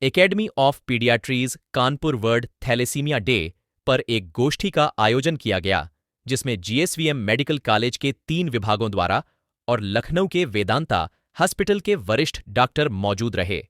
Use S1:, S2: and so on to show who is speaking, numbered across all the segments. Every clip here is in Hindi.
S1: Academy of pediatrics Kanpur world thalassemia day पर एक गोष्ठी का आयोजन किया गया, जिसमें जीएसवीएम मेडिकल कॉलेज के 3 विभागों द्वारा और लखनऊ के वेदांता हॉस्पिटल के वरिष्ठ डॉक्टर मौजूद रहे।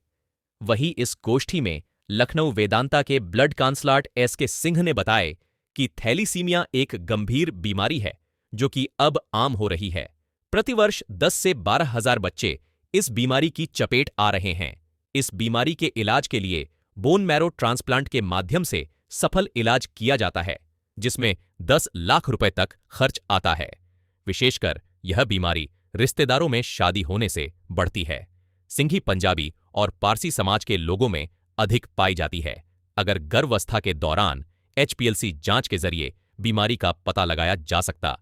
S1: वहीं इस गोष्ठी में लखनऊ वेदांता के ब्लड काउंसलर एस.के. सिंह ने बताया कि थैलीसीमिया एक गंभीर बीमारी है जो कि अब आम हो रही है। प्रतिवर्ष 10 से 12 हजार बच्चे इस बीमारी की चपेट आ रहे हैं। इस बीमारी के इलाज के लिए बोन मैरो ट्रांसप्लांट के माध्यम से सफल इलाज किया जाता है, जिसमें 10 लाख रुपए तक खर्च आता है। विशेषकर यह बीमारी रिश्तेदारों में शादी होने से बढ़ती है। सिंधी पंजाबी और पारसी समाज के लोगों में अधिक पाई जाती है। अगर गर्भावस्था के दौरान HPLC जांच के जरिए बीमारी का पता लगाया जा सकता।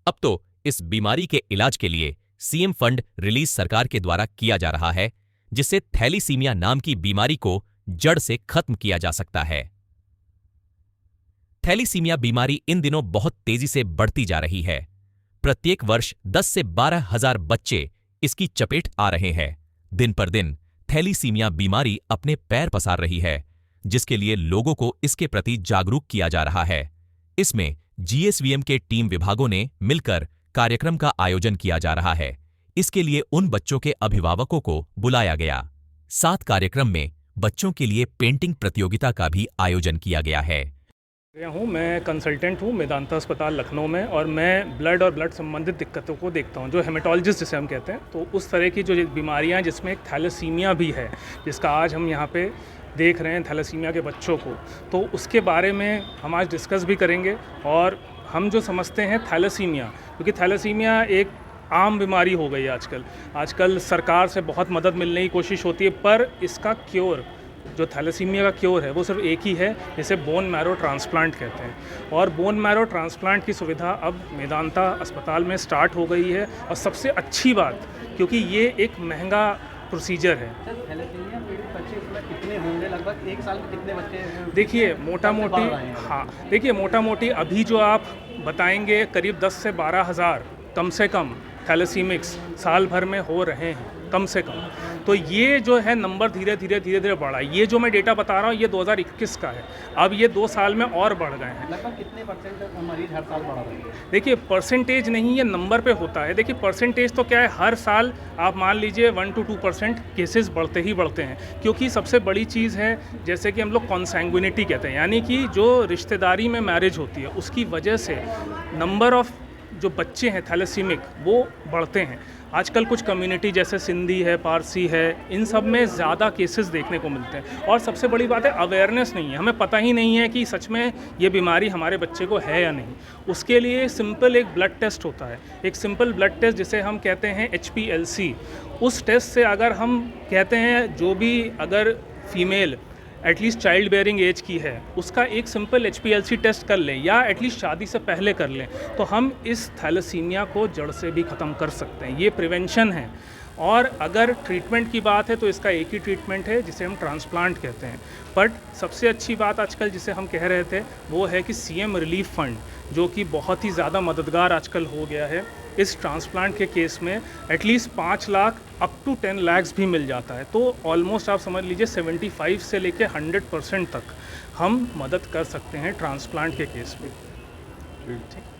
S1: अब तो इस बीमारी के इलाज के लिए सीएम फंड रिलीज सरकार के द्वारा किया जा रहा है, जिससे थैलीसीमिया नाम की बीमारी को जड़ से खत्म किया जा सकता है। थैलीसीमिया बीमारी इन दिनों बहुत तेजी से बढ़ती जा रही है। प्रत्येक वर्ष 10 से 12 हजार बच्चे इसकी चपेट आ रहे हैं। दिन पर दिन थैलीसीमिया बीमारी अपने पैर पसार रही है, जिसके लिए लोगों को इसके प्रति जागरूक किया जा रहा है। इसमें जीएसवीएम के टीम विभागों ने मिलकर कार्यक्रम का आयोजन किया जा रहा है। इसके लिए उन बच्चों के अभिभावकों को बुलाया गया। साथ कार्यक्रम में बच्चों के लिए पेंटिंग प्रतियोगिता का भी आयोजन किया गया है।
S2: मैं कंसल्टेंट हूँ वेदांता अस्पताल लखनऊ में, और मैं ब्लड और ब्लड संबंधित दिक्कतों को देखता हूँ, जो हेमेटोलॉजिस्ट जिसे हम कहते हैं। तो उस तरह की जो बीमारियाँ जिसमें एक थैलेसीमिया भी है, जिसका आज हम यहाँ पे देख रहे हैं थैलेसीमिया के बच्चों को, तो उसके बारे में हम आज डिस्कस भी करेंगे। और हम जो समझते हैं थैलेसीमिया, क्योंकि थैलेसीमिया एक आम बीमारी हो गई है आजकल सरकार से बहुत मदद मिलने की कोशिश होती है, पर इसका क्योर, जो थैलेसीमिया का क्योर है, वो सिर्फ एक ही है, जिसे बोन मैरो ट्रांसप्लांट कहते हैं। और बोन मैरो ट्रांसप्लांट की सुविधा अब वेदांता अस्पताल में स्टार्ट हो गई है। और सबसे अच्छी बात, क्योंकि ये एक महंगा प्रोसीजर है।
S3: थैलेसीमिया पीड़ित बच्चे इसमें कितने होंगे, लगभग एक साल में कितने बच्चे?
S2: देखिए मोटा मोटी अभी जो आप बताएंगे करीब 10 से 12 हज़ार कम से कम थैलेसीमिक्स साल भर में हो रहे हैं, कम से कम। तो ये जो है नंबर धीरे धीरे बढ़ा है। ये जो मैं डेटा बता रहा हूँ ये 2021 का है। अब ये 2 साल में और बढ़ गए हैं।
S3: लगभग कितने % मरीज हर साल बढ़ रहे हैं?
S2: देखिए परसेंटेज नहीं, ये नंबर पे होता है। देखिए परसेंटेज तो क्या है, हर साल आप मान लीजिए 1 to 2% केसेस बढ़ते ही बढ़ते हैं। क्योंकि सबसे बड़ी चीज़ है, जैसे कि हम लोग कॉन्सैंग्विनिटी कहते हैं, यानी कि जो रिश्तेदारी में मैरिज होती है उसकी वजह से नंबर ऑफ जो बच्चे हैं थैलेसीमिक वो बढ़ते हैं। आजकल कुछ कम्युनिटी जैसे सिंधी है, पारसी है, इन सब में ज़्यादा केसेस देखने को मिलते हैं। और सबसे बड़ी बात है, अवेयरनेस नहीं है। हमें पता ही नहीं है कि सच में ये बीमारी हमारे बच्चे को है या नहीं। उसके लिए सिंपल एक ब्लड टेस्ट होता है, एक सिंपल ब्लड टेस्ट जिसे हम कहते हैं HPLC। उस टेस्ट से अगर हम कहते हैं जो भी अगर female at least child bearing age की है, उसका एक सिंपल HPLC टेस्ट कर लें या एटलीस्ट शादी से पहले कर लें, तो हम इस थैलेसीमिया को जड़ से भी ख़त्म कर सकते हैं। ये प्रिवेंशन है। और अगर ट्रीटमेंट की बात है तो इसका एक ही ट्रीटमेंट है, जिसे हम ट्रांसप्लांट कहते हैं। बट सबसे अच्छी बात आजकल जिसे हम कह रहे थे वो है कि CM रिलीफ फंड, जो कि बहुत ही ज़्यादा मददगार आजकल हो गया है। इस ट्रांसप्लांट के केस में at least 5 lakh up to 10 lakh भी मिल जाता है। तो ऑलमोस्ट आप समझ लीजिए 75 से लेके 100% तक हम मदद कर सकते हैं ट्रांसप्लांट के केस में। ठीक।